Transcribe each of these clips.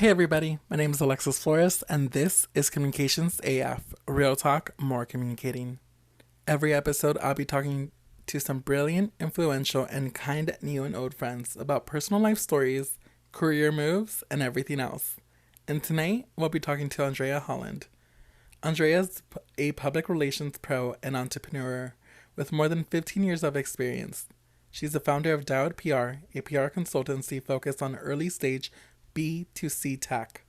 Hey everybody, my name is Alexis Flores, and this is Communications AF Real Talk, More Communicating. Every episode, I'll be talking to some brilliant, influential, and kind new and old friends about personal life stories, career moves, and everything else. And tonight, we'll be talking to Andrea Holland. Andrea is a public relations pro and entrepreneur with more than 15 years of experience. She's the founder of Dialed PR, a PR consultancy focused on early stage B2C tech.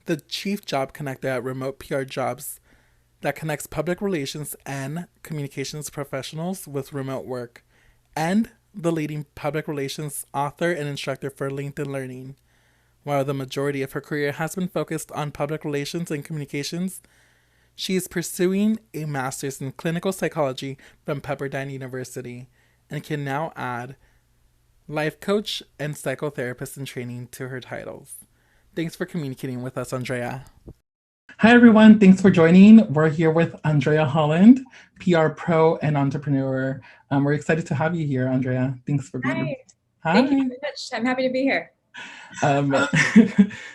The chief job connector at Remote PR Jobs that connects public relations and communications professionals with remote work, and the leading public relations author and instructor for LinkedIn Learning. While the majority of her career has been focused on public relations and communications, she is pursuing a master's in clinical psychology from Pepperdine University and can now add life coach and psychotherapist in training to her titles. Thanks for communicating with us, Andrea. Hi, everyone. Thanks for joining. We're here with Andrea Holland, PR pro and entrepreneur. We're excited to have you here, Andrea. Thanks for being here. Hi. Thank you very much. I'm happy to be here.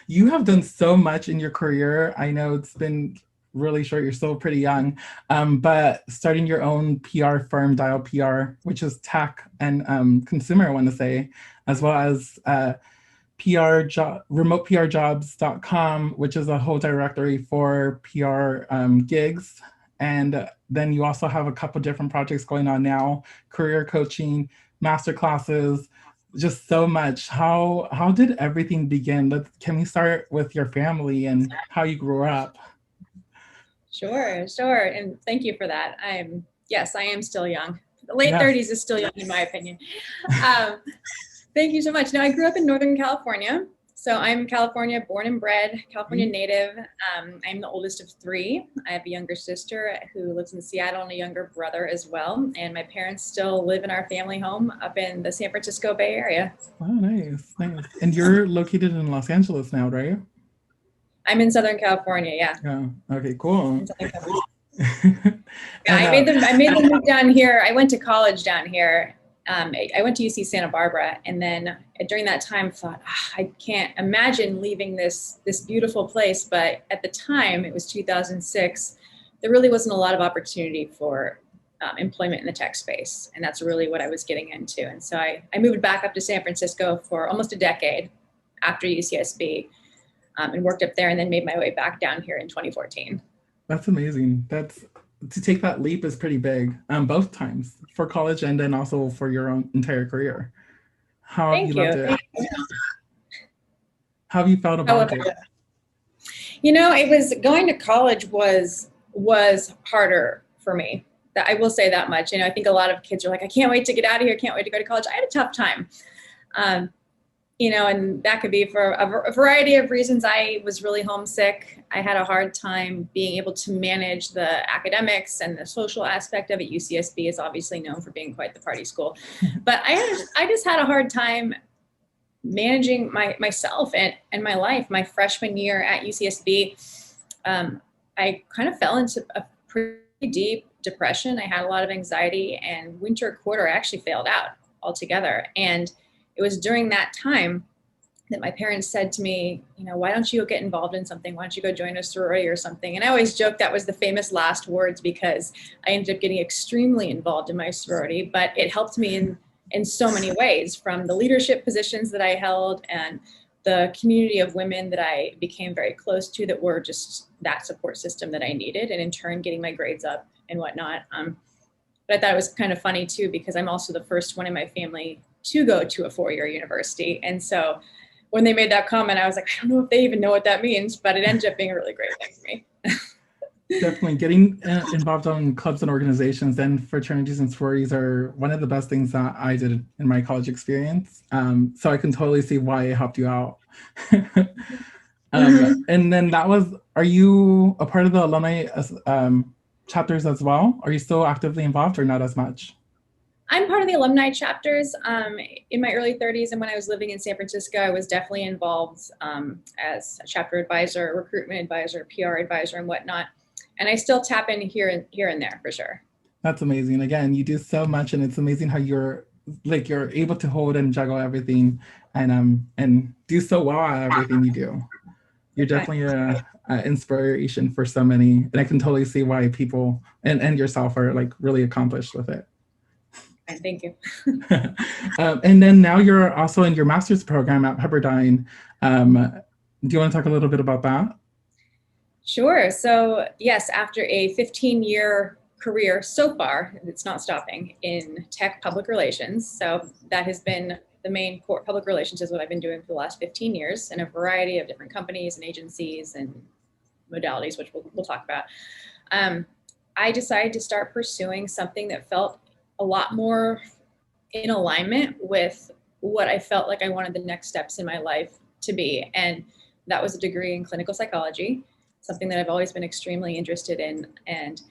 You have done so much in your career. I know it's been really short. You're still pretty young, but starting your own PR firm, Dial PR, which is tech and consumer, I want to say, as well as remoteprjobs.com, which is a whole directory for PR gigs. And then you also have a couple different projects going on now, career coaching, master classes, just so much. How did everything begin? Can we start with your family and how you grew up? Sure. And thank you for that. Yes, I am still young. The late 30s is still young in my opinion. Thank you so much. Now, I grew up in Northern California. So I'm California born and bred, California native. I'm the oldest of three. I have a younger sister who lives in Seattle and a younger brother as well. And my parents still live in our family home up in the San Francisco Bay Area. Oh, nice. And you're located in Los Angeles now, right? I'm in Southern California, yeah. Oh, okay, cool. I made the move down here. I went to college down here. I went to UC Santa Barbara, and then during that time thought, I can't imagine leaving this beautiful place. But at the time, it was 2006, there really wasn't a lot of opportunity for employment in the tech space. And that's really what I was getting into. And so I moved back up to San Francisco for almost a decade after UCSB and worked up there, and then made my way back down here in 2014. That's amazing. To take that leap is pretty big, both times, for college and then also for your own entire carear. How have you loved it? How have you felt about it? You know, going to college was harder for me. I will say that much. You know, I think a lot of kids are like, I can't wait to get out of here. Can't wait to go to college. I had a tough time. You know, and that could be for a variety of reasons. I was really homesick. I had a hard time being able to manage the academics and the social aspect of it. UCSB is obviously known for being quite the party school. But I just had a hard time managing myself and my life. My freshman year at UCSB, I kind of fell into a pretty deep depression. I had a lot of anxiety, and winter quarter I actually failed out altogether. And it was during that time that my parents said to me, you know, why don't you get involved in something? Why don't you go join a sorority or something? And I always joke that was the famous last words, because I ended up getting extremely involved in my sorority, but it helped me in so many ways, from the leadership positions that I held and the community of women that I became very close to that were just that support system that I needed, and in turn getting my grades up and whatnot. But I thought it was kind of funny too, because I'm also the first one in my family to go to a four-year university. And so when they made that comment, I was like, I don't know if they even know what that means, but it ended up being a really great thing for me. Definitely getting involved in clubs and organizations and fraternities and sororities are one of the best things that I did in my college experience. So I can totally see why it helped you out. And then are you a part of the alumni chapters as well? Are you still actively involved or not as much? I'm part of the alumni chapters. In my early 30s, and when I was living in San Francisco, I was definitely involved as a chapter advisor, recruitment advisor, PR advisor, and whatnot. And I still tap in here and there for sure. That's amazing. Again, you do so much, and it's amazing how you're able to hold and juggle everything. and do so well at everything you do. You're definitely a inspiration for so many, and I can totally see why people and yourself are like really accomplished with it. Thank you. And then now you're also in your master's program at Pepperdine. Do you want to talk a little bit about that? Sure. So yes, after a 15-year career so far, it's not stopping in tech public relations. So that has been the main core. Public relations is what I've been doing for the last 15 years in a variety of different companies and agencies and modalities, which we'll talk about. I decided to start pursuing something that felt a lot more in alignment with what I felt like I wanted the next steps in my life to be. And that was a degree in clinical psychology, something that I've always been extremely interested in. And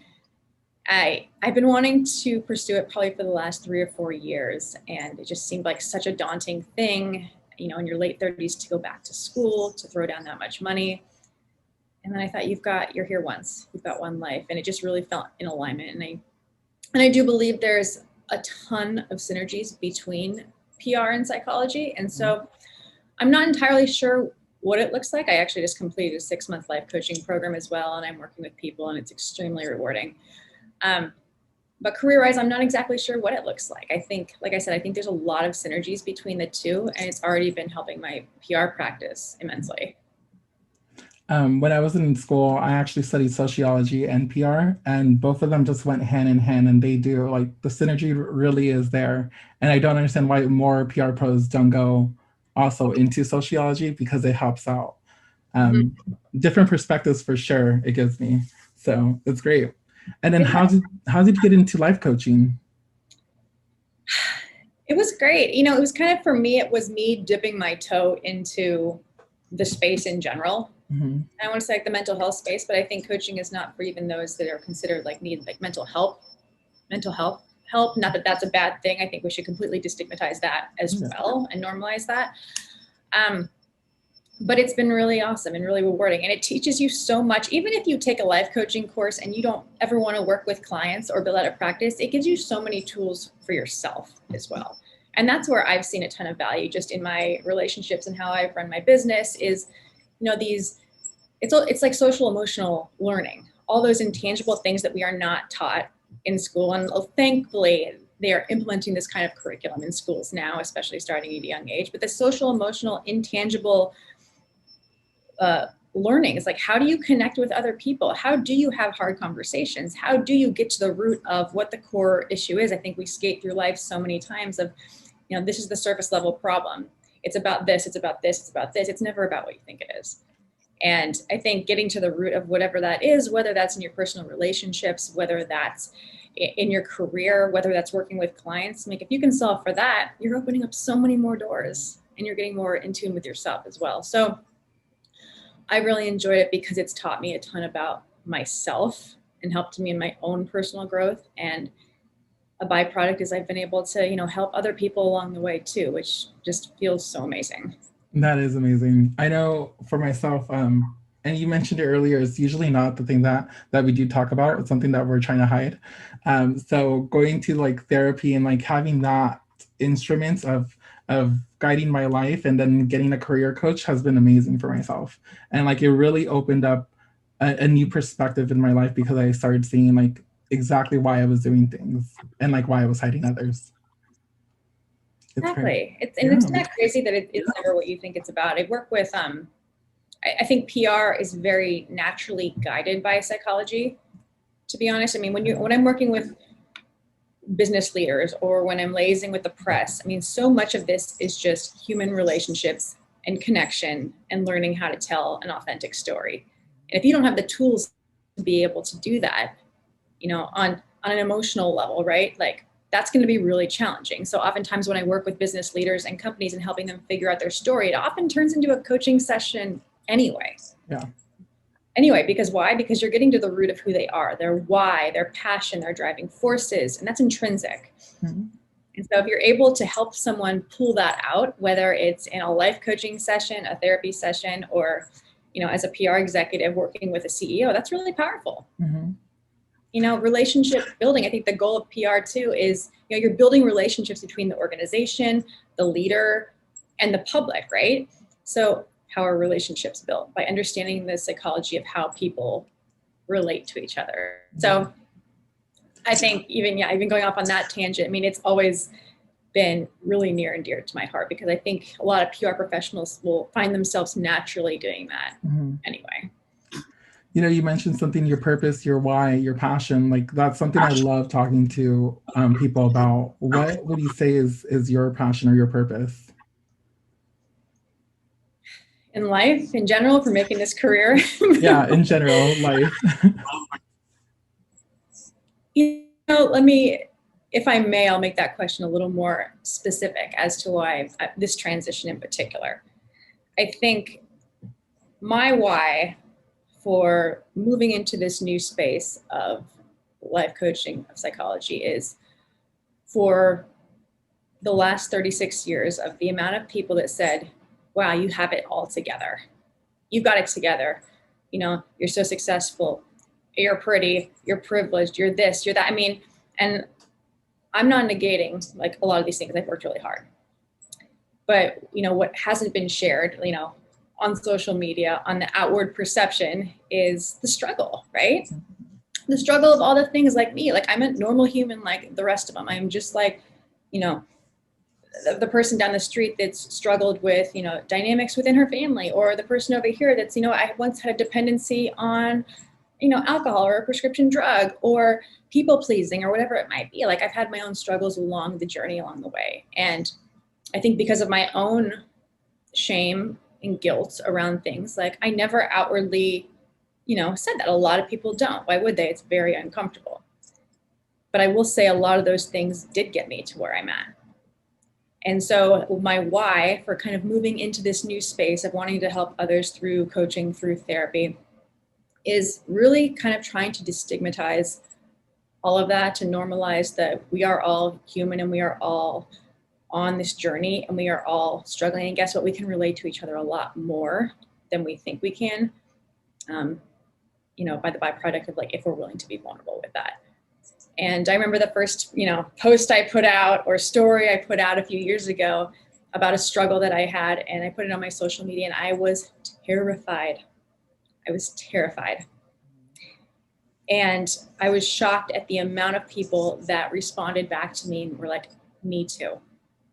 I've been wanting to pursue it probably for the last 3 or 4 years. And it just seemed like such a daunting thing, you know, in your late 30s to go back to school, to throw down that much money. And then I thought, you're here once, you've got one life. And it just really felt in alignment. And I do believe there's a ton of synergies between PR and psychology. And so I'm not entirely sure what it looks like. I actually just completed a 6-month life coaching program as well. And I'm working with people and it's extremely rewarding. But career-wise, I'm not exactly sure what it looks like. I think, like I said, I think there's a lot of synergies between the two, and it's already been helping my PR practice immensely. When I was in school, I actually studied sociology and PR, and both of them just went hand in hand, and they do, like, the synergy really is there. And I don't understand why more PR pros don't go also into sociology, because it helps out. Different perspectives for sure it gives me. So it's great. And then how did you get into life coaching? It was great. You know, it was kind of, for me, it was me dipping my toe into the space in general. I want to say like the mental health space, but I think coaching is not for even those that are considered like need like mental health help. Not that that's a bad thing. I think we should completely destigmatize that as well and normalize that. But it's been really awesome and really rewarding. And it teaches you so much. Even if you take a life coaching course and you don't ever want to work with clients or build out a practice, it gives you so many tools for yourself as well. And that's where I've seen a ton of value just in my relationships and how I've run my business is, you know, it's like social emotional learning, all those intangible things that we are not taught in school. And thankfully, they are implementing this kind of curriculum in schools now, especially starting at a young age. But the social emotional intangible learning is like, how do you connect with other people? How do you have hard conversations? How do you get to the root of what the core issue is? I think we skate through life so many times of, you know, this is the surface level problem. It's about this, it's about this, it's about this. It's never about what you think it is. And I think getting to the root of whatever that is, whether that's in your personal relationships, whether that's in your career, whether that's working with clients, like if you can solve for that, you're opening up so many more doors and you're getting more in tune with yourself as well. So I really enjoyed it because it's taught me a ton about myself and helped me in my own personal growth. And a byproduct is I've been able to, you know, help other people along the way too, which just feels so amazing. That is amazing. I know for myself, and you mentioned it earlier, it's usually not the thing that we do talk about. It's something that we're trying to hide. So going to like therapy and like having that instruments of guiding my life and then getting a career coach has been amazing for myself. And like it really opened up a new perspective in my life because I started seeing like exactly why I was doing things and like why I was hiding others. Exactly. It's not crazy that it's never what you think it's about. I work with, I think PR is very naturally guided by psychology, to be honest. I mean, when I'm working with business leaders or when I'm liaising with the press, I mean, so much of this is just human relationships and connection and learning how to tell an authentic story. And if you don't have the tools to be able to do that, you know, on an emotional level, right? Like, that's going to be really challenging. So oftentimes when I work with business leaders and companies and helping them figure out their story, it often turns into a coaching session anyway. Yeah. Anyway, because why? Because you're getting to the root of who they are, their why, their passion, their driving forces, and that's intrinsic. And so if you're able to help someone pull that out, whether it's in a life coaching session, a therapy session, or, you know, as a PR executive working with a CEO, that's really powerful. You know, relationship building, I think the goal of PR too is, you know, you're building relationships between the organization, the leader, and the public, right? So how are relationships built? By understanding the psychology of how people relate to each other. So I think even going off on that tangent, I mean, it's always been really near and dear to my heart, because I think a lot of PR professionals will find themselves naturally doing that anyway. You know, you mentioned something, your purpose, your why, your passion. Like, that's something I love talking to people about. What would you say is your passion or your purpose? In life, in general, for making this career? Yeah, in general, life. You know, let me, if I may, I'll make that question a little more specific as to why this transition in particular. I think my why for moving into this new space of life coaching, of psychology, is for the last 36 years of the amount of people that said, wow, you have it all together. You've got it together. You know, you're so successful. You're pretty, you're privileged, you're this, you're that. I mean, and I'm not negating like a lot of these things. I've worked really hard. But, you know, what hasn't been shared, you know, on social media, on the outward perception, is the struggle, right? The struggle of all the things like me. Like, I'm a normal human like the rest of them. I'm just like, you know, the person down the street that's struggled with, you know, dynamics within her family, or the person over here that's, you know, I once had a dependency on, you know, alcohol or a prescription drug or people pleasing or whatever it might be. Like, I've had my own struggles along the journey, along the way. And I think because of my own shame and guilt around things, like, I never outwardly, you know, said that. A lot of people don't. Why would they? It's very uncomfortable. But I will say a lot of those things did get me to where I'm at. And so my why for kind of moving into this new space of wanting to help others through coaching, through therapy, is really kind of trying to destigmatize all of that, to normalize that we are all human and we are all on this journey and we are all struggling. And guess what? We can relate to each other a lot more than we think we can, you know, by the byproduct of, like, if we're willing to be vulnerable with that. And I remember the first, you know, post I put out or story I put out a few years ago about a struggle that I had, and I put it on my social media, and I was terrified. I was terrified. And I was shocked at the amount of people that responded back to me and were like, me too.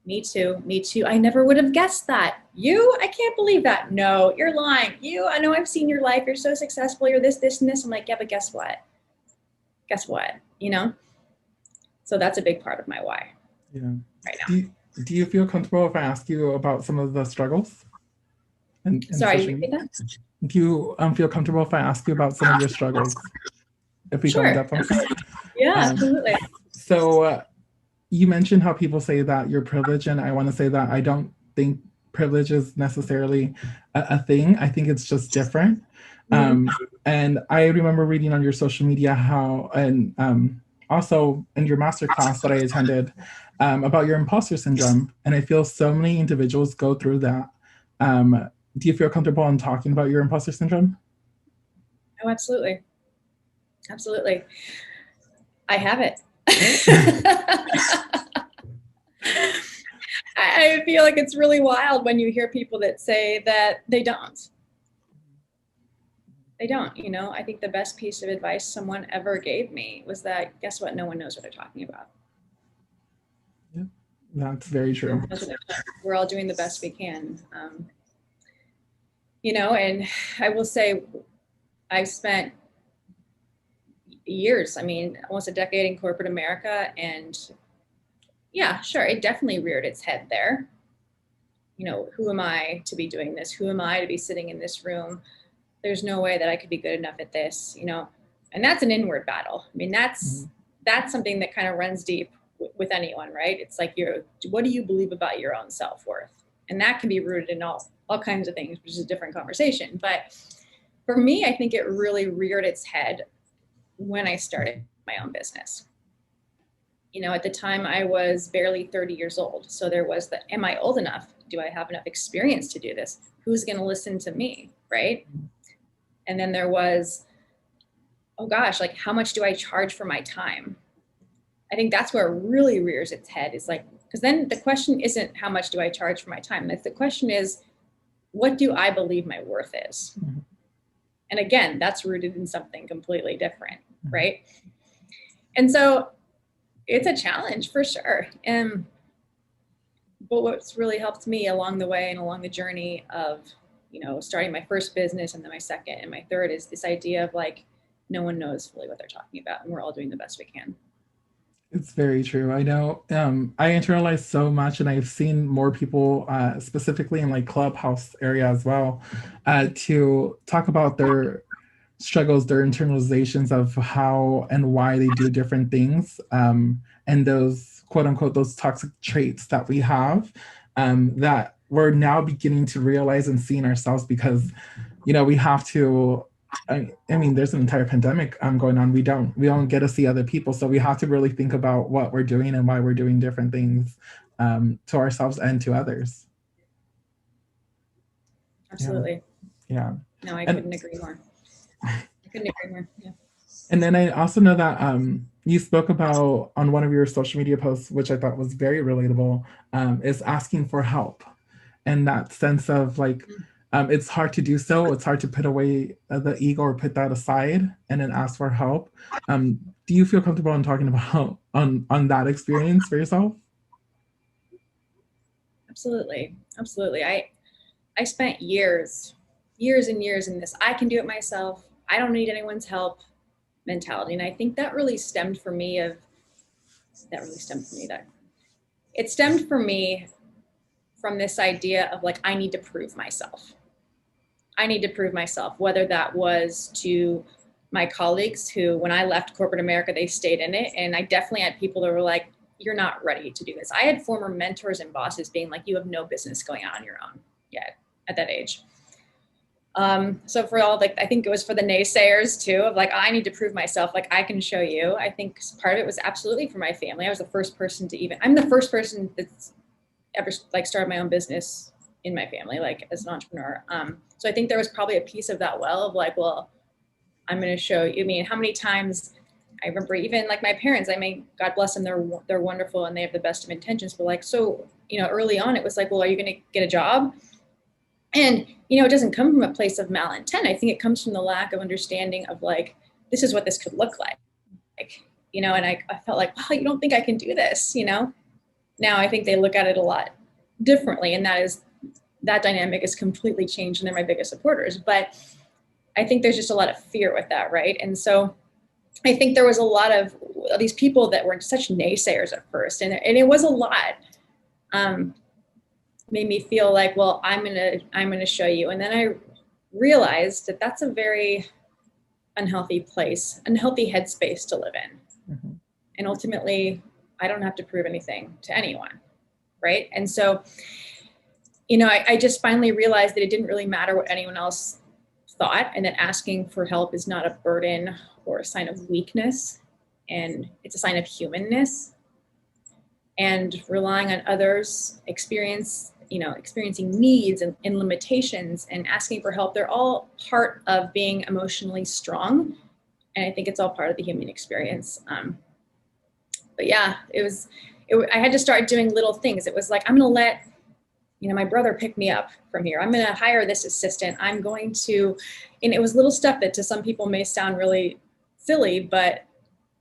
Me too. Me too. I never would have guessed that. You? I can't believe that. No, you're lying. You? I know I've seen your life. You're so successful. You're this, this, and this. I'm like, yeah, but guess what? Guess what? You know? So that's a big part of my why. Yeah. Right now. Do you feel comfortable if I ask you about some of the struggles? Sorry, repeat that? Do you feel comfortable if I ask you about some of your struggles? If we go in depth on that? Yeah, absolutely. So you mentioned how people say that you're privileged, and I want to say that I don't think privilege is necessarily a thing. I think it's just different. And I remember reading on your social media how, and also in your masterclass that I attended, about your imposter syndrome. And I feel so many individuals go through that. Do you feel comfortable in talking about your imposter syndrome? Oh, absolutely. Absolutely. I have it. I feel like it's really wild when you hear people that say that they don't. They don't, you know. I think the best piece of advice someone ever gave me was that, guess what? No one knows what they're talking about. Yeah, that's very true. We're all doing the best we can. You know, and I will say I've spent years, I mean, almost a decade in corporate America, and yeah, sure, it definitely reared its head there. You know, who am I to be doing this? Who am I to be sitting in this room? There's no way that I could be good enough at this, you know. And that's an inward battle. I mean, that's something that kind of runs deep with anyone, right? It's like, what do you believe about your own self-worth? And that can be rooted in all kinds of things, which is a different conversation. But for me, I think it really reared its head when I started my own business. You know, at the time I was barely 30 years old. So there was the, am I old enough? Do I have enough experience to do this? Who's going to listen to me, right? And then there was, oh gosh, like, how much do I charge for my time? I think that's where it really rears its head, is like, Because then the question isn't how much do I charge for my time? The question is, what do I believe my worth is? Mm-hmm. And again, that's rooted in something completely different, mm-hmm. right? And so it's a challenge for sure. But what's really helped me along the way and along the journey of, you know, starting my first business and then my second and my third is this idea of like, no one knows fully what they're talking about and we're all doing the best we can. It's very true. I know I internalize so much, and I've seen more people, specifically in like Clubhouse area as well, to talk about their struggles, their internalizations of how and why they do different things, and those quote unquote those toxic traits that we have, that we're now beginning to realize and see in ourselves because, you know, we have to. I mean, there's an entire pandemic going on. We don't get to see other people, so we have to really think about what we're doing and why we're doing different things, to ourselves and to others. Absolutely. Yeah. No, I couldn't agree more. Yeah. And then I also know that you spoke about on one of your social media posts, which I thought was very relatable, is asking for help, and that sense of like. Mm-hmm. It's hard to do so. It's hard to put away the ego or put that aside and then ask for help. Do you feel comfortable in talking about on that experience for yourself? Absolutely. I spent years and years in this. I can do it myself. I don't need anyone's help mentality. And I think that really stemmed for me. It stemmed for me from this idea of like, I need to prove myself. Whether that was to my colleagues who, when I left corporate America, they stayed in it. And I definitely had people that were like, you're not ready to do this. I had former mentors and bosses being like, you have no business going on your own yet at that age. So for all, like, I think it was for the naysayers too, of like, I need to prove myself. Like, I can show you. I think part of it was absolutely for my family. I'm the first person that's ever like started my own business in my family, like as an entrepreneur. So I think there was probably a piece of that of like, well, I'm going to show you. I mean, how many times I remember even like my parents, I mean, God bless them. They're wonderful and they have the best of intentions, but like, so, you know, early on it was like, well, are you going to get a job? And, you know, it doesn't come from a place of malintent. I think it comes from the lack of understanding of like, this is what this could look like, you know, and I felt like, wow, you don't think I can do this, you know? Now I think they look at it a lot differently, and that dynamic is completely changed and they're my biggest supporters. But I think there's just a lot of fear with that, right? And so I think there was a lot of these people that were such naysayers at first, and it was a lot. Made me feel like, well, I'm gonna show you. And then I realized that that's a very unhealthy headspace to live in. Mm-hmm. And ultimately, I don't have to prove anything to anyone, right? And so, you know, I just finally realized that it didn't really matter what anyone else thought, and that asking for help is not a burden or a sign of weakness, and it's a sign of humanness. And relying on others' experiencing needs and limitations and asking for help, they're all part of being emotionally strong. And I think it's all part of the human experience. But yeah, I had to start doing little things. It was like, I'm going to let, you know, my brother pick me up from here. I'm going to hire this assistant. And it was little stuff that to some people may sound really silly, but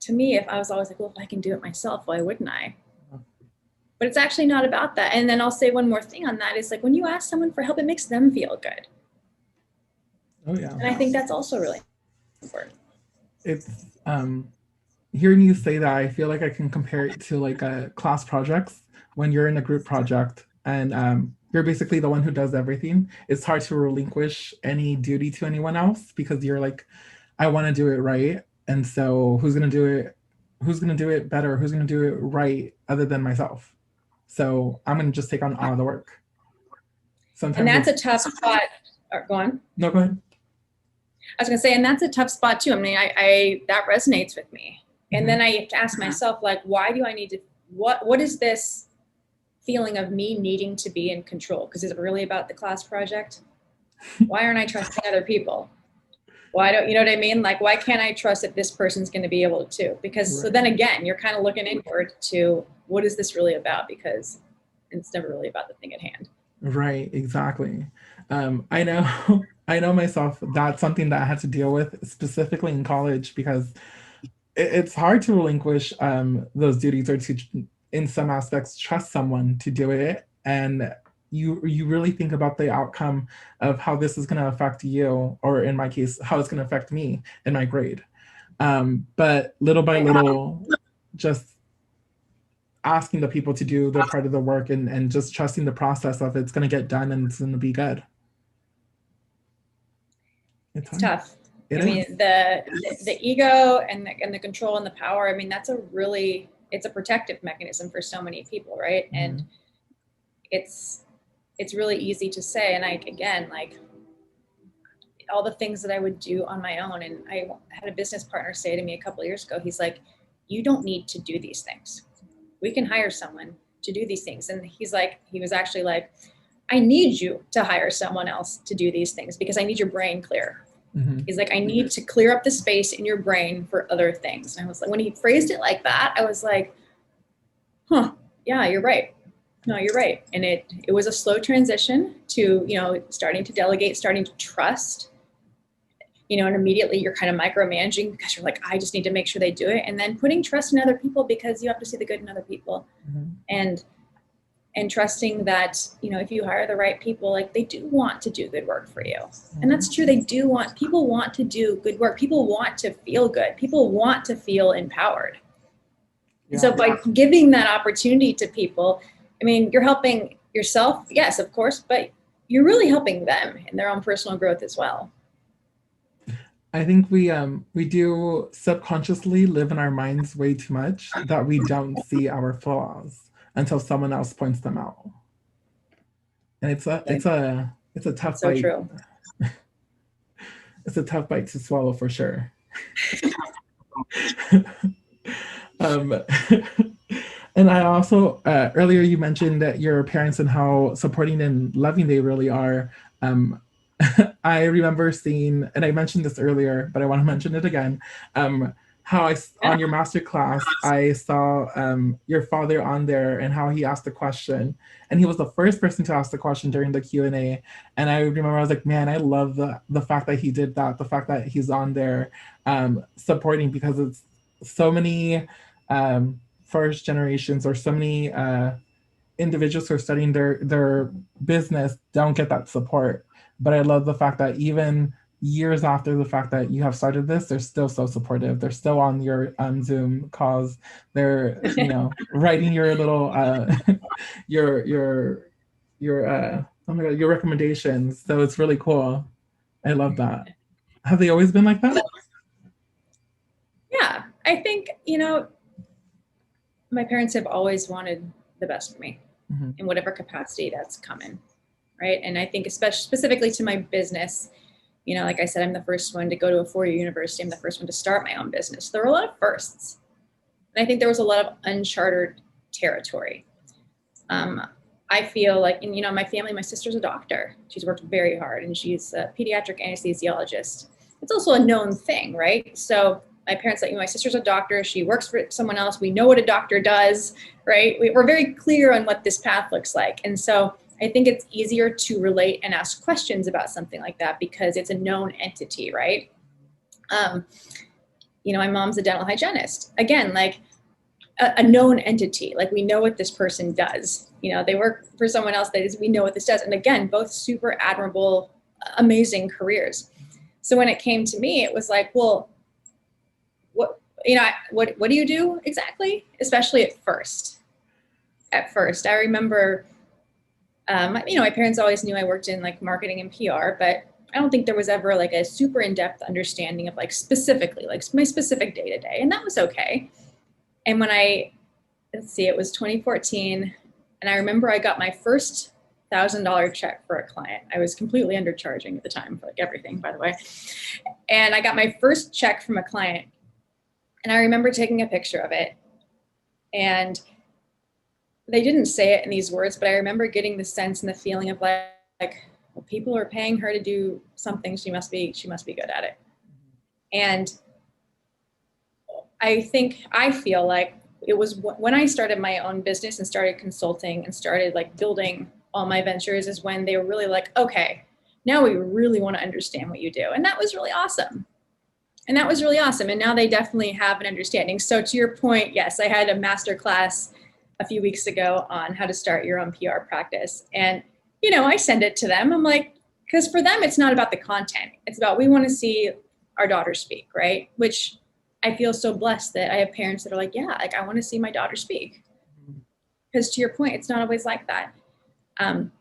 to me, if I was always like, well, if I can do it myself, why wouldn't I? But it's actually not about that. And then I'll say one more thing on that is like, when you ask someone for help, it makes them feel good. Oh yeah. And I think that's also really important. It's, hearing you say that, I feel like I can compare it to like class projects. When you're in a group project and you're basically the one who does everything, it's hard to relinquish any duty to anyone else because you're like, I want to do it right. And so who's going to do it? Who's going to do it better? Who's going to do it right other than myself? So I'm going to just take on all the work. Sometimes and that's a tough spot. Go on. No, go ahead. I was going to say, and that's a tough spot too. I mean, I that resonates with me. And then I have to ask myself, like, why do I need to, what is this feeling of me needing to be in control? Because is it really about the class project? Why aren't I trusting other people? Why don't, you know what I mean? Like, why can't I trust that this person's going to be able to? Because so then again, you're kind of looking inward to what is this really about? Because it's never really about the thing at hand. Right, exactly. I know, I know myself, that's something that I had to deal with specifically in college because it's hard to relinquish those duties or to, in some aspects, trust someone to do it. And you really think about the outcome of how this is going to affect you, or in my case, how it's going to affect me in my grade. But little by little, just asking the people to do their part of the work and just trusting the process of it's going to get done and it's going to be good. It's It's hard. tough. It I is. mean, the ego and the control and the power, I mean, that's a really, it's a protective mechanism for so many people, right? And Mhm. it's really easy to say. And I, again, like all the things that I would do on my own. And I had a business partner say to me a couple of years ago, he's like, you don't need to do these things. We can hire someone to do these things. And he's like, he was actually like, I need you to hire someone else to do these things because I need your brain clear. Mhm. He's like, I need to clear up the space in your brain for other things. And I was like, when he phrased it like that, I was like, huh, yeah, you're right. No, you're right. And it was a slow transition to, you know, starting to delegate, starting to trust, you know, and immediately you're kind of micromanaging because you're like, I just need to make sure they do it. And then putting trust in other people because you have to see the good in other people. Mhm. And and trusting that, you know, if you hire the right people, like they do want to do good work for you. And that's true. They do want, people want to do good work. People want to feel good. People want to feel empowered. Yeah. So by giving that opportunity to people, I mean, you're helping yourself, yes, of course, but you're really helping them in their own personal growth as well. I think we do subconsciously live in our minds way too much that we don't see our flaws until someone else points them out. And it's a tough So bite. true. It's a tough bite to swallow for sure. um, and I also earlier you mentioned that your parents and how supporting and loving they really are. Um, I remember seeing, and I mentioned this earlier, but I want to mention it again. How on your master class, I saw your father on there and how he asked the question, and he was the first person to ask the question during the Q&A. And I remember I was like, man, I love the fact that he did that, the fact that he's on there supporting, because it's so many first generations or so many individuals who are studying their business don't get that support. But I love the fact that even years after the fact that you have started this, they're still so supportive. They're still on your Zoom calls. They're, you know, writing your little your oh my god, your recommendations. So it's really cool. I love that. Have they always been like that? Yeah, I think, you know, my parents have always wanted the best for me Mm-hmm. in whatever capacity that's come in, right? And I think especially specifically to my business, you know, like I said, I'm the first one to go to a four-year university. I'm the first one to start my own business. There were a lot of firsts. And I think there was a lot of uncharted territory. I feel like, and you know, my family, my sister's a doctor. She's worked very hard and she's a pediatric anesthesiologist. It's also a known thing, right? So my parents like, you know, my sister's a doctor. She works for someone else. We know what a doctor does, right? We're very clear on what this path looks like. And so I think it's easier to relate and ask questions about something like that because it's a known entity, right? Um, you know, my mom's a dental hygienist. Again, like a known entity. Like we know what this person does. You know, they work for someone else that is, we know what this does. And again, both super admirable, amazing careers. So when it came to me, it was like, well, what, you know, what do you do exactly? Especially at first. At first, I remember, you know, my parents always knew I worked in like marketing and PR, but I don't think there was ever like a super in-depth understanding of like specifically, like my specific day to day. And that was okay. And when let's see, it was 2014. And I remember I got my first $1,000 check for a client. I was completely undercharging at the time for like everything, by the way. And I got my first check from a client. And I remember taking a picture of it. And they didn't say it in these words, but I remember getting the sense and the feeling of like well, people are paying her to do something. She must be good at it. And I feel like it was when I started my own business and started consulting and started like building all my ventures is when they were really like, okay, now we really want to understand what you do. And that was really awesome. And that was really awesome. And now they definitely have an understanding. So to your point, yes, I had a master class a few weeks ago on how to start your own PR practice. And, you know, I send it to them. I'm like, because for them, it's not about the content. It's about, we want to see our daughter speak, right? Which I feel so blessed that I have parents that are like, yeah, like I want to see my daughter speak. Because to your point, it's not always like that. And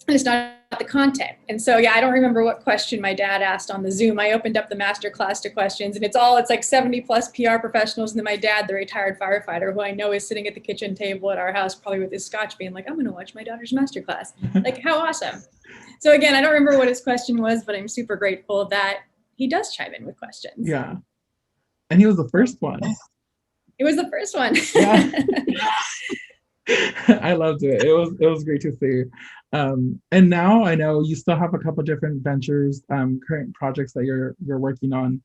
it's not about the content. And so, yeah, I don't remember what question my dad asked on the Zoom. I opened up the master class to questions, and it's like 70 plus PR professionals. And then my dad, the retired firefighter, who I know is sitting at the kitchen table at our house, probably with his scotch, being like, I'm going to watch my daughter's master class. Like, how awesome. So again, I don't remember what his question was, but I'm super grateful that he does chime in with questions. Yeah. And he was the first one. It was the first one. Yeah. I loved it. It was great to see. And now I know you still have a couple different ventures, current projects that you're working on.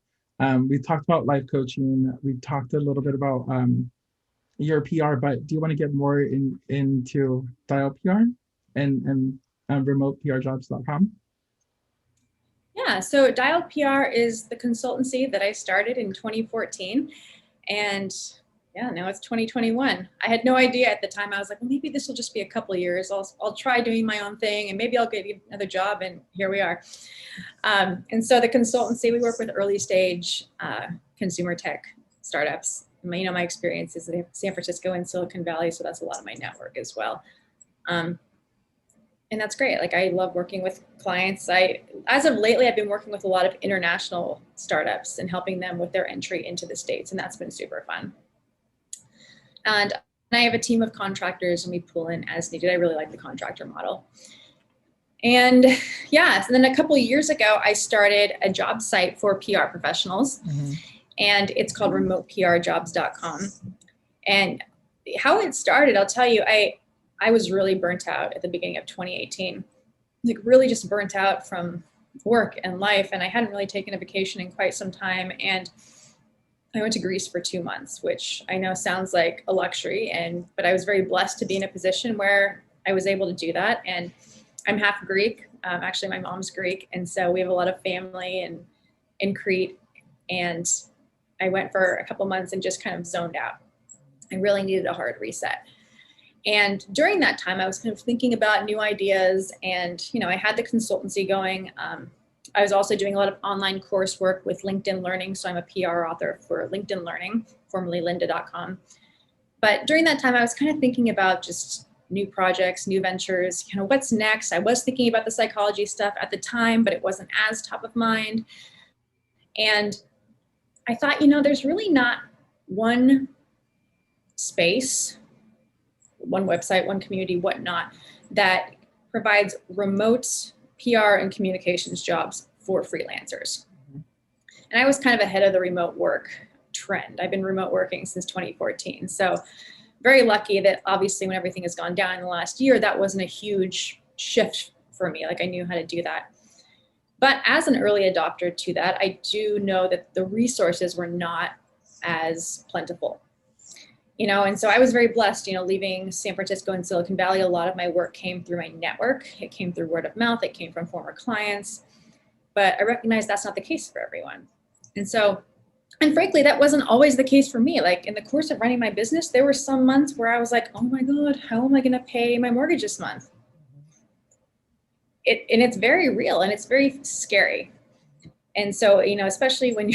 We talked about life coaching. We talked a little bit about your PR, but do you want to get more into Dial PR and remoteprjobs.com? Yeah, so Dial PR is the consultancy that I started in 2014. And yeah, now it's 2021. I had no idea at the time. I was like, well, maybe this will just be a couple of years. I'll try doing my own thing and maybe I'll get another job. And here we are. And so the consultancy, we work with early stage consumer tech startups. You know, my experience is in San Francisco and Silicon Valley. So that's a lot of my network as well. And that's great. Like I love working with clients. As of lately, I've been working with a lot of international startups and helping them with their entry into the States. And that's been super fun. And I have a team of contractors and we pull in as needed. I really like the contractor model. And yeah, so then a couple of years ago, I started a job site for PR professionals. Mm-hmm. And it's called remoteprjobs.com. And how it started, I'll tell you, I was really burnt out at the beginning of 2018, like really just burnt out from work and life. And I hadn't really taken a vacation in quite some time. And I went to Greece for 2 months, which I know sounds like a luxury, but I was very blessed to be in a position where I was able to do that. And I'm half Greek. Actually, my mom's Greek. And so we have a lot of family in Crete. And I went for a couple months and just kind of zoned out. I really needed a hard reset. And during that time, I was kind of thinking about new ideas. And, you know, I had the consultancy going. I was also doing a lot of online coursework with LinkedIn Learning. So I'm a PR author for LinkedIn Learning, formerly lynda.com. But during that time, I was kind of thinking about just new projects, new ventures, kind of what's next. I was thinking about the psychology stuff at the time, but it wasn't as top of mind. And I thought, you know, there's really not one space, one website, one community, whatnot, that provides remote PR and communications jobs for freelancers. And I was kind of ahead of the remote work trend. I've been remote working since 2014. So very lucky that obviously when everything has gone down in the last year, that wasn't a huge shift for me. Like I knew how to do that. But as an early adopter to that, I do know that the resources were not as plentiful. You know, and so I was very blessed, you know, leaving San Francisco and Silicon Valley. A lot of my work came through my network. It came through word of mouth. It came from former clients. But I recognize that's not the case for everyone. And so, and frankly, that wasn't always the case for me. Like in the course of running my business, there were some months where I was like, oh my God, how am I going to pay my mortgage this month? And it's very real and it's very scary. And so, you know, especially when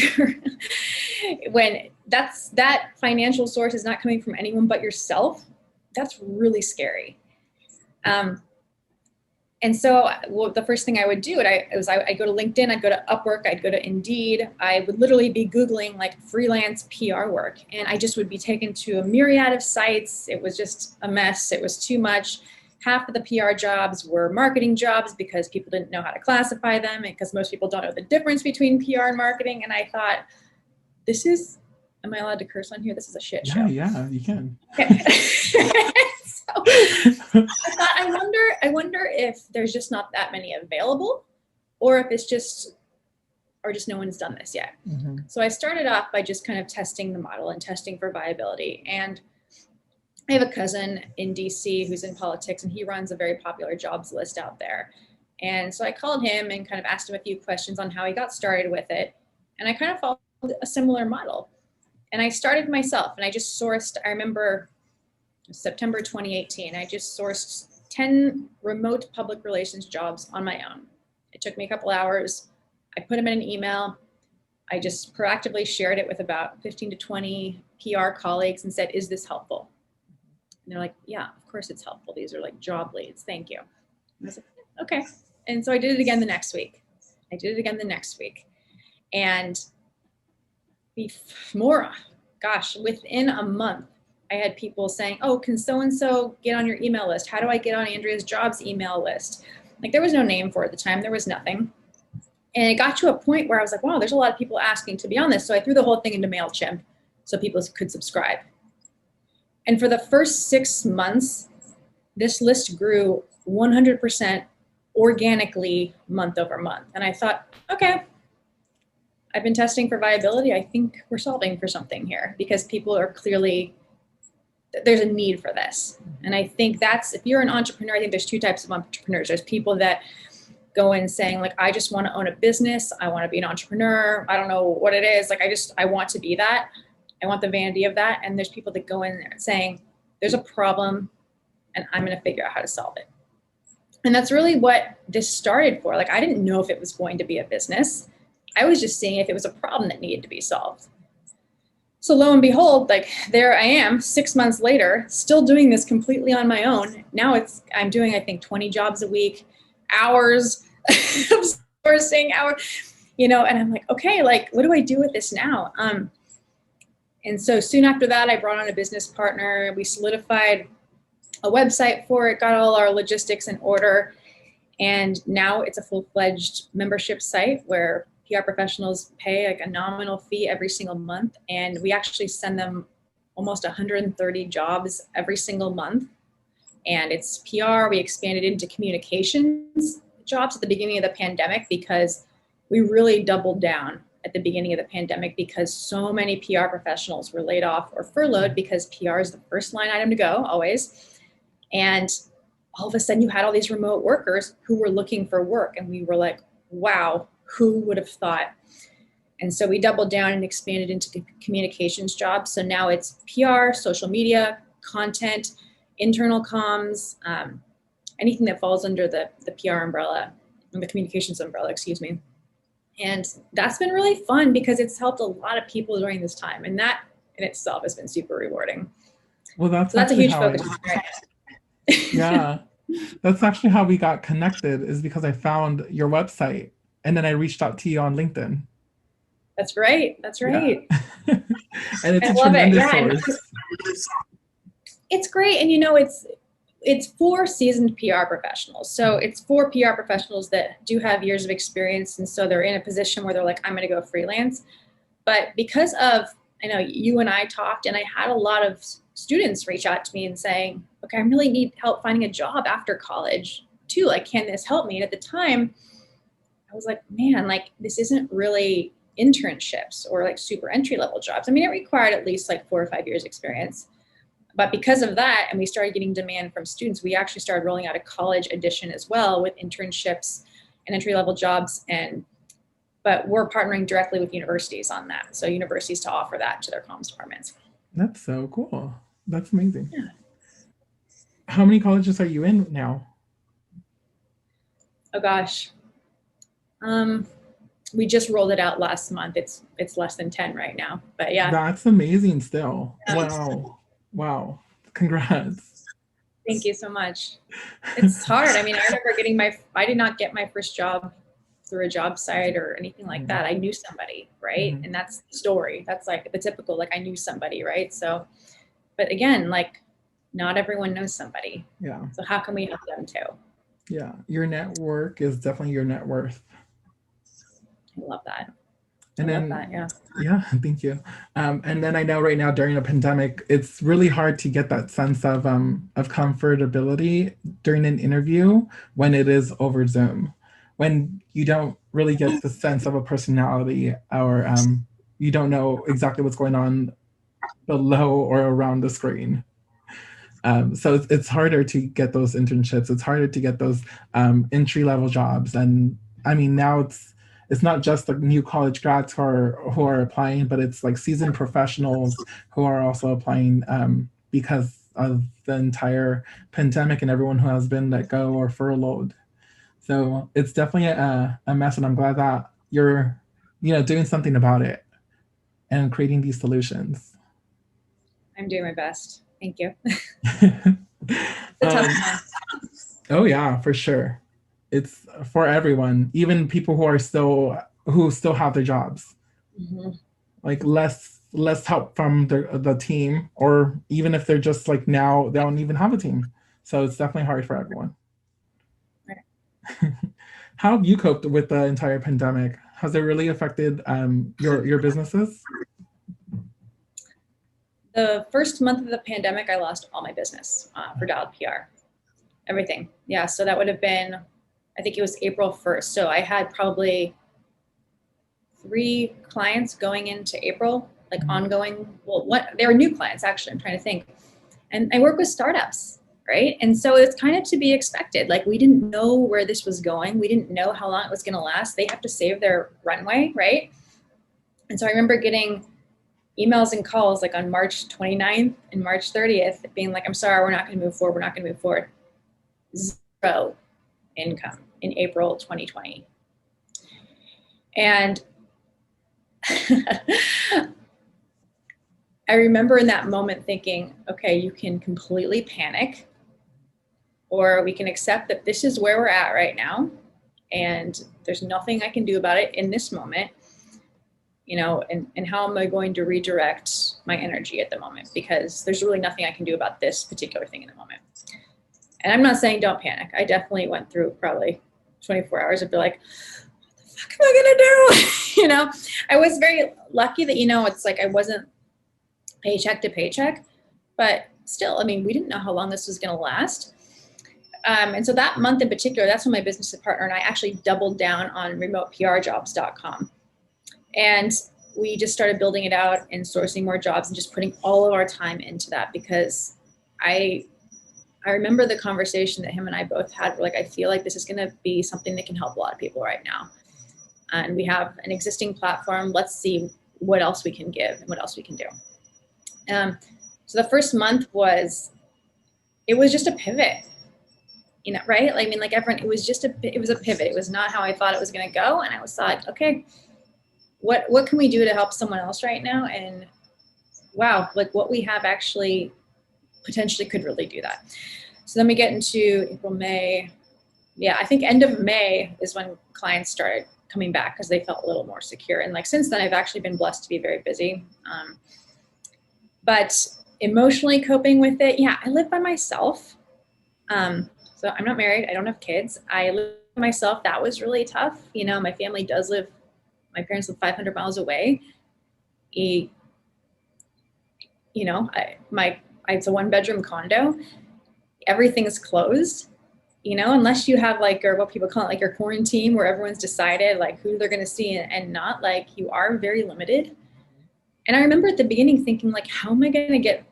when that financial source is not coming from anyone but yourself, that's really scary. And so the first thing I would do, I'd go to LinkedIn, I'd go to Upwork, I'd go to Indeed. I would literally be Googling like freelance PR work. And I just would be taken to a myriad of sites. It was just a mess. It was too much. Half of the PR jobs were marketing jobs because people didn't know how to classify them and because most people don't know the difference between PR and marketing. And I thought, am I allowed to curse on here? This is a shit show. Yeah, you can. Okay. So I thought, I wonder if there's just not that many available or if it's just no one's done this yet. Mm-hmm. So I started off by just kind of testing the model and testing for viability. And I have a cousin in DC who's in politics, and he runs a very popular jobs list out there. And so I called him and kind of asked him a few questions on how he got started with it. And I kind of followed a similar model. And I started myself, and I just sourced, I remember September 2018, I just sourced 10 remote public relations jobs on my own. It took me a couple hours. I put them in an email. I just proactively shared it with about 15 to 20 PR colleagues and said, is this helpful? And they're like, yeah, of course it's helpful. These are like job leads. Thank you. And I was like, okay. And so I did it again the next week. And within a month, I had people saying, oh, can so-and-so get on your email list? How do I get on Andrea's jobs email list? Like, there was no name for it at the time. There was nothing. And it got to a point where I was like, wow, there's a lot of people asking to be on this. So I threw the whole thing into MailChimp so people could subscribe. And for the first 6 months, this list grew 100% organically month over month. And I thought, okay, I've been testing for viability. I think we're solving for something here, because people are clearly, there's a need for this. And I think that's, if you're an entrepreneur, I think there's two types of entrepreneurs. There's people that go in saying, like, I just want to own a business. I want to be an entrepreneur. I don't know what it is. Like, I want to be that. I want the vanity of that. And there's people that go in there saying, there's a problem and I'm going to figure out how to solve it. And that's really what this started for. Like, I didn't know if it was going to be a business. I was just seeing if it was a problem that needed to be solved. So lo and behold, like, there I am 6 months later, still doing this completely on my own. Now I'm doing, I think, 20 jobs a week, hours of sourcing, and I'm like, okay, like, what do I do with this now? And so soon after that, I brought on a business partner. We solidified a website for it, got all our logistics in order. And now it's a full-fledged membership site where PR professionals pay like a nominal fee every single month. And we actually send them almost 130 jobs every single month. And it's PR. We expanded into communications jobs at the beginning of the pandemic, because we really doubled down at the beginning of the pandemic, because so many PR professionals were laid off or furloughed, because PR is the first line item to go always. And all of a sudden you had all these remote workers who were looking for work. And we were like, wow, who would have thought? And so we doubled down and expanded into communications jobs. So now it's PR, social media, content, internal comms, anything that falls under the PR umbrella, and the communications umbrella, excuse me. And that's been really fun, because it's helped a lot of people during this time. And that in itself has been super rewarding. Well, that's a huge focus. Yeah, that's actually how we got connected, is because I found your website and then I reached out to you on LinkedIn. That's right. Yeah. And it's a tremendous source. It's great. And it's for seasoned PR professionals. So it's for PR professionals that do have years of experience. And so they're in a position where they're like, I'm going to go freelance. But because of, I know you and I talked, and I had a lot of students reach out to me and saying, okay, I really need help finding a job after college too. Like, can this help me? And at the time I was like, man, like, this isn't really internships or like super entry level jobs. I mean, it required at least like 4 or 5 years experience. But because of that, and we started getting demand from students, we actually started rolling out a college edition as well, with internships and entry-level jobs. But we're partnering directly with universities on that. So universities to offer that to their comms departments. That's so cool. That's amazing. Yeah. How many colleges are you in now? Oh gosh. We just rolled it out last month. It's less than 10 right now, but yeah. That's amazing still. Wow. Congrats. Thank you so much. It's hard. I mean, I remember I did not get my first job through a job site or anything like that. I knew somebody, right? Mm-hmm. And that's the story. That's like the typical, like, I knew somebody, right? So, but again, like, not everyone knows somebody. Yeah. So how can we help them too? Yeah. Your network is definitely your net worth. I love that. Yeah, thank you. And then I know right now during a pandemic, it's really hard to get that sense of comfortability during an interview when it is over Zoom, when you don't really get the sense of a personality, or you don't know exactly what's going on below or around the screen. So it's harder to get those internships. It's harder to get those entry level jobs. And I mean, now it's not just the new college grads who are applying, but it's like seasoned professionals who are also applying because of the entire pandemic and everyone who has been let go or furloughed. So it's definitely a mess, and I'm glad that you're, doing something about it and creating these solutions. I'm doing my best. Thank you. It's a tough um, time. oh yeah, for sure. It's for everyone, even people who still have their jobs. Mm-hmm. Like less help from the team, or even if they're just like now they don't even have a team. So it's definitely hard for everyone. Right. How have you coped with the entire pandemic? Has it really affected your businesses? The first month of the pandemic, I lost all my business for Dialed PR, everything. Yeah, so that would have been, I think it was April 1st. So I had probably 3 clients going into April, like ongoing. Well, they were new clients actually. I'm trying to think, and I work with startups, right? And so it's kind of to be expected. Like we didn't know where this was going. We didn't know how long it was going to last. They have to save their runway, right? And so I remember getting emails and calls like on March 29th and March 30th being like, I'm sorry, we're not going to move forward. We're not going to move forward. 0 income in April 2020. And I remember in that moment thinking, okay, you can completely panic, or we can accept that this is where we're at right now and there's nothing I can do about it in this moment. And how am I going to redirect my energy at the moment? Because there's really nothing I can do about this particular thing in the moment. And I'm not saying don't panic. I definitely went through probably 24 hours of be like, what the fuck am I gonna do? I was very lucky that, it's like I wasn't paycheck to paycheck, but still, I mean, we didn't know how long this was gonna last. And so that month in particular, that's when my business partner and I actually doubled down on remoteprjobs.com. And we just started building it out and sourcing more jobs and just putting all of our time into that, because I remember the conversation that him and I both had. We're like, I feel like this is going to be something that can help a lot of people right now. And we have an existing platform. Let's see what else we can give and what else we can do. So the first month it was just a pivot, right? I mean, like everyone, it was a pivot. It was not how I thought it was going to go. And I was like, okay, what can we do to help someone else right now? And wow, like what we have actually potentially could really do that. So then we get into April, May. Yeah, I think end of May is when clients started coming back because they felt a little more secure. And like since then, I've actually been blessed to be very busy. But emotionally coping with it, yeah, I live by myself. So I'm not married. I don't have kids. I live by myself. That was really tough. My family does live. My parents live 500 miles away. It's a 1-bedroom condo. Everything's closed, unless you have or what people call it, like your quarantine, where everyone's decided like who they're going to see and not. Like you are very limited. And I remember at the beginning thinking like, how am I going to get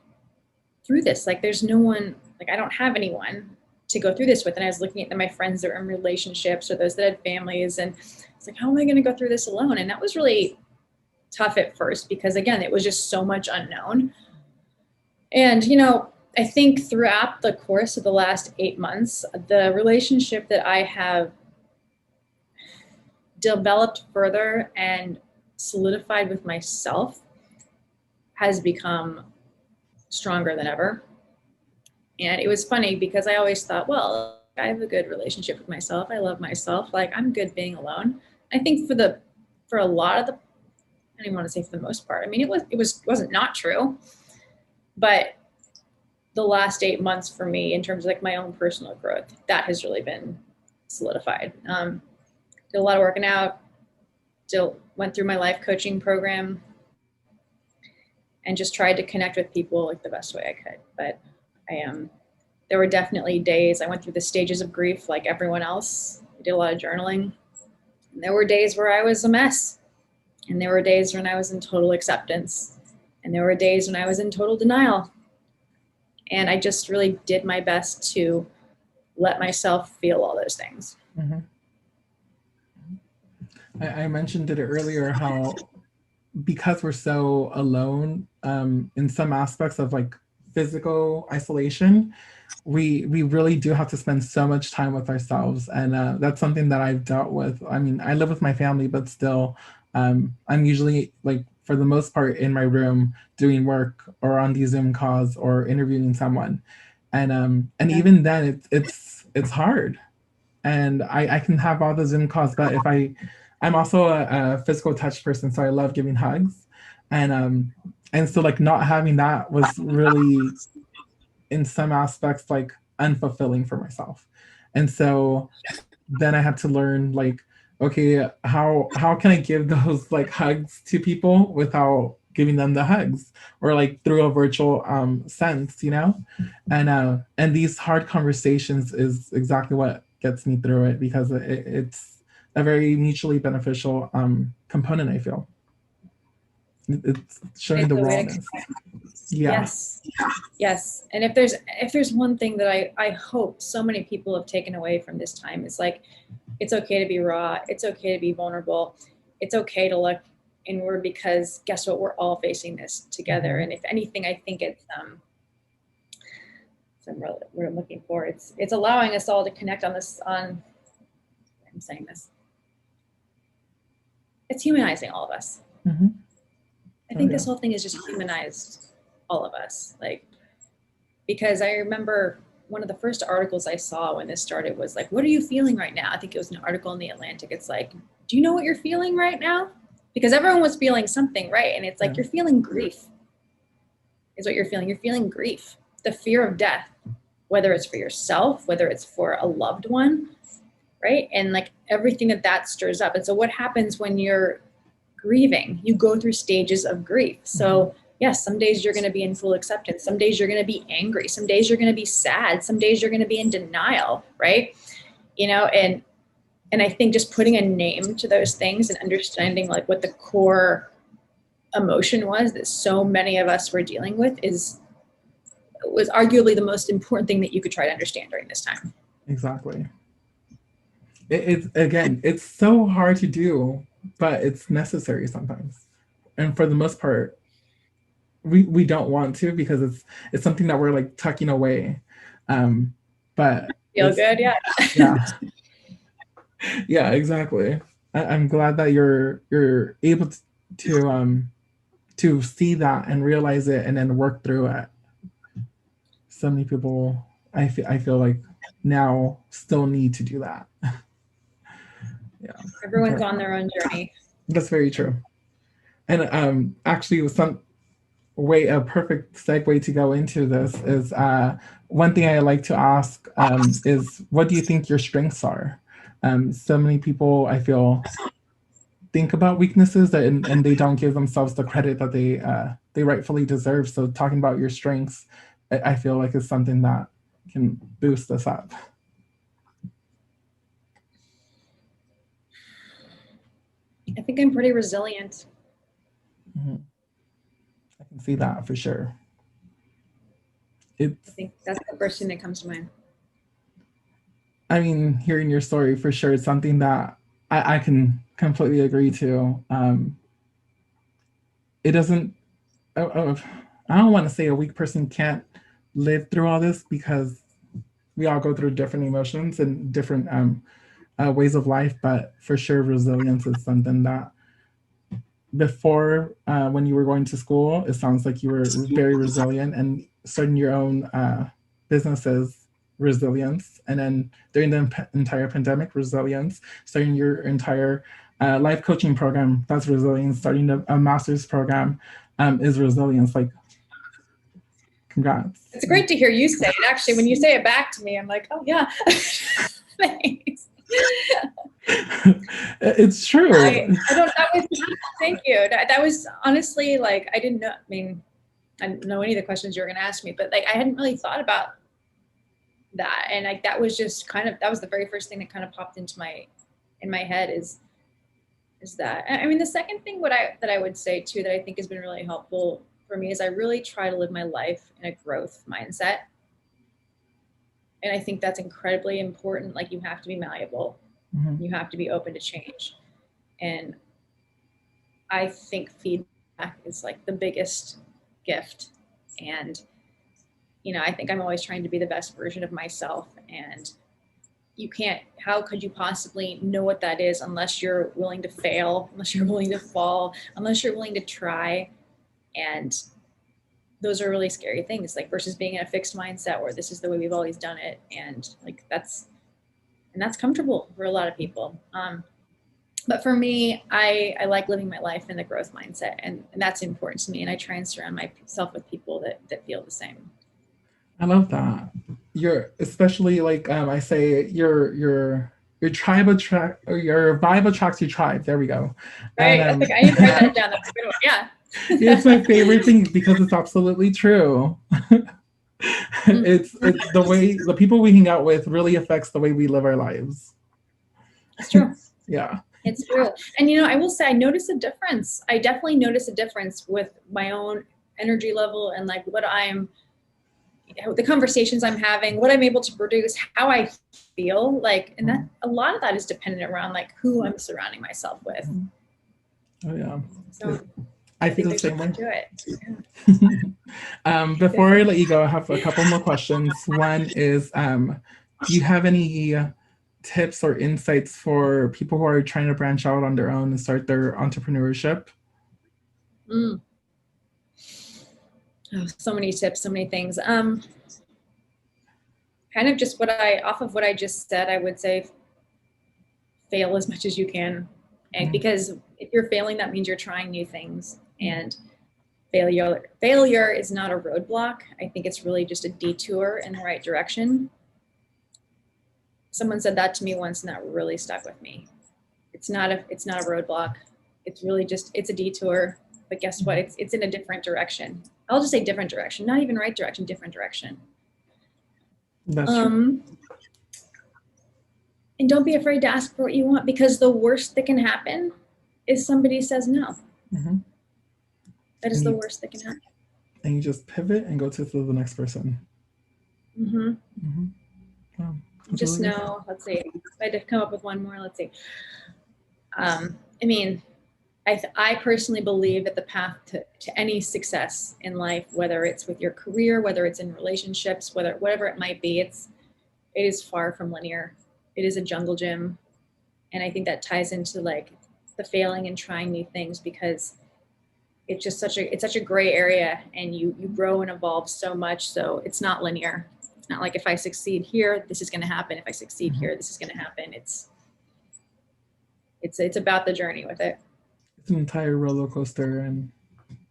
through this? Like there's no one, like I don't have anyone to go through this with. And I was looking at my friends that are in relationships or those that had families, and it's like, how am I going to go through this alone? And that was really tough at first because again, it was just so much unknown. And, I think throughout the course of the last 8 months, the relationship that I have developed further and solidified with myself has become stronger than ever. And it was funny because I always thought, well, I have a good relationship with myself. I love myself. Like I'm good being alone. I think for a lot of I don't even want to say for the most part. I mean, it wasn't not true, but the last 8 months for me in terms of like my own personal growth, that has really been solidified. Did a lot of working out, still went through my life coaching program, and just tried to connect with people like the best way I could. But there were definitely days I went through the stages of grief like everyone else. I did a lot of journaling. And there were days where I was a mess. And there were days when I was in total acceptance. And there were days when I was in total denial. And I just really did my best to let myself feel all those things. Mm-hmm. I mentioned it earlier how because we're so alone in some aspects of like physical isolation, we really do have to spend so much time with ourselves, and that's something that I've dealt with. I mean, I live with my family, but still, I'm usually like for the most part in my room doing work or on these Zoom calls or interviewing someone, and Yeah. even then it's hard, and I can have all the Zoom calls, but if I'm also a physical touch person, so I love giving hugs, and and so like not having that was really in some aspects like unfulfilling for myself, and so then I had to learn like, okay, how can I give those like hugs to people without giving them the hugs, or like through a virtual sense, you know, and these hard conversations is exactly what gets me through it, because it's a very mutually beneficial component. I feel it's showing It's the a way to rawness. connect. Yeah. Yes. Yes. And if there's one thing that I hope so many people have taken away from this time, is like, it's okay to be raw. It's okay to be vulnerable. It's okay to look inward, because guess what? We're all facing this together. Mm-hmm. And if anything, I think it's we're looking for. It's allowing us all to connect on this. I'm saying this. It's humanizing all of us. Mm-hmm. I Oh think yeah. this whole thing has just humanized all of us. Like, because I remember one of the first articles I saw when this started was like, what are you feeling right now? I think it was an article in the Atlantic. It's like, do you know what you're feeling right now? Because everyone was feeling something, right? And it's like, Yeah. you're feeling grief, is what you're feeling. You're feeling grief, the fear of death, whether it's for yourself, whether it's for a loved one, right? And like everything that stirs up. And so what happens when you're grieving? You go through stages of grief. So yes, some days you're going to be in full acceptance. Some days you're going to be angry. Some days you're going to be sad. Some days you're going to be in denial, right? You know, and I think just putting a name to those things and understanding like what the core emotion was that so many of us were dealing with was arguably the most important thing that you could try to understand during this time. Exactly. It's again, it's so hard to do, but it's necessary sometimes. And for the most part, we don't want to, because it's something that we're like tucking away. Um, but Feel it's good? Yeah. yeah, yeah, exactly. I'm glad that you're able to see that and realize it and then work through it. So many people, I feel like now still need to do that. Yeah, Everyone's okay. on their own journey. That's very true. And actually, with some way a perfect segue to go into this is one thing I like to ask is, what do you think your strengths are? So many people, I feel, think about weaknesses and they don't give themselves the credit that they rightfully deserve. So talking about your strengths, I feel like is something that can boost us up. I think I'm pretty resilient. Mhm. I can see that for sure. I It's, think that's the first thing that comes to mind. I mean, hearing your story for sure, it's something that I can completely agree to. It doesn't, I don't want to say a weak person can't live through all this, because we all go through different emotions and different ways of life, but for sure, resilience is something that before, when you were going to school, it sounds like you were very resilient and starting your own businesses, resilience. And then during the entire pandemic, resilience, starting your entire life coaching program, that's resilience. Starting a master's program is resilience. Like, congrats. It's great to hear you say it. Actually, when you say it back to me, I'm like, oh yeah. Thanks. It's true. I don't, that was, thank you. That was honestly like, I didn't know, I mean, I didn't know any of the questions you were going to ask me, but like, I hadn't really thought about that. And like, that was just kind of, that was the very first thing that kind of popped into in my head is that, I mean, the second thing that I would say too, that I think has been really helpful for me is I really try to live my life in a growth mindset. And I think that's incredibly important. Like, you have to be malleable. Mm-hmm. You have to be open to change. And I think feedback is like the biggest gift. And, I think I'm always trying to be the best version of myself. And how could you possibly know what that is unless you're willing to fail, unless you're willing to fall, unless you're willing to try. And those are really scary things, like, versus being in a fixed mindset where this is the way we've always done it. And like, that's comfortable for a lot of people. But for me, I like living my life in the growth mindset, and that's important to me. And I try and surround myself with people that feel the same. I love that. You're especially like I say your tribe attract, or your vibe attracts your tribe. There we go. Right. And, I think I need to write that down. That's a good one. Yeah. It's my favorite thing because it's absolutely true. It's the way the people we hang out with really affects the way we live our lives. It's true. Yeah. It's true. And, I will say I notice a difference. I definitely notice a difference with my own energy level and like the conversations I'm having, what I'm able to produce, how I feel like, and that a lot of that is dependent around like who I'm surrounding myself with. Oh yeah. So I feel the same way. To it. Yeah. Before I let you go, I have a couple more questions. One is, do you have any tips or insights for people who are trying to branch out on their own and start their entrepreneurship? Oh, so many tips, so many things. Kind of just off of what I just said, I would say fail as much as you can. And because if you're failing, that means you're trying new things. And failure is not a roadblock. I think it's really just a detour in the right direction. Someone said that to me once, and that really stuck with me. It's not a roadblock. It's really just, it's a detour. But guess what? It's in a different direction. I'll just say different direction, not even right direction, different direction. That's true. And don't be afraid to ask for what you want, because the worst that can happen is somebody says no. Mm-hmm. That is the worst that can happen. And you just pivot and go to the next person. Mm-hmm. Mm-hmm. Wow. Just know, let's see, if I had to come up with one more, let's see. I personally believe that the path to any success in life, whether it's with your career, whether it's in relationships, whatever it might be, it is far from linear. It is a jungle gym. And I think that ties into like the failing and trying new things, because it's just such a gray area, and you grow and evolve so much. So it's not linear. It's not like if I succeed here, this is going to happen. If I succeed here, this is going to happen. It's about the journey with it. It's an entire roller coaster, and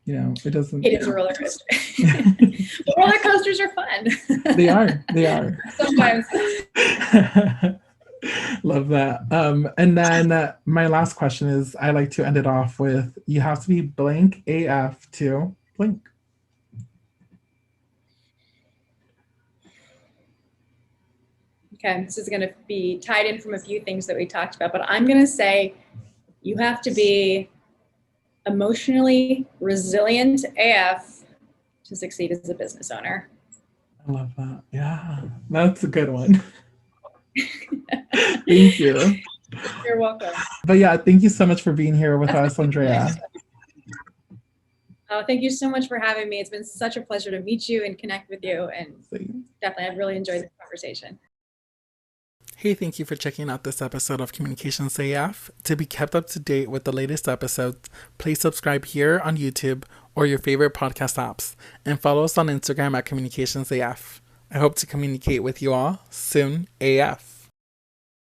it doesn't. It is a roller coaster. But roller coasters are fun. They are. Sometimes. Love that. And then my last question is, I like to end it off with, you have to be blank AF to blank. Okay, this is going to be tied in from a few things that we talked about, but I'm going to say you have to be emotionally resilient AF to succeed as a business owner. I love that. Yeah, that's a good one. Thank you. You're welcome. But yeah, thank you so much for being here with us, Andrea. Oh, thank you so much for having me. It's been such a pleasure to meet you and connect with you. And definitely, I've really enjoyed the conversation. Hey, thank you for checking out this episode of Communications AF. To be kept up to date with the latest episodes, please subscribe here on YouTube or your favorite podcast apps, and follow us on Instagram at Communications AF. I hope to communicate with you all soon AF.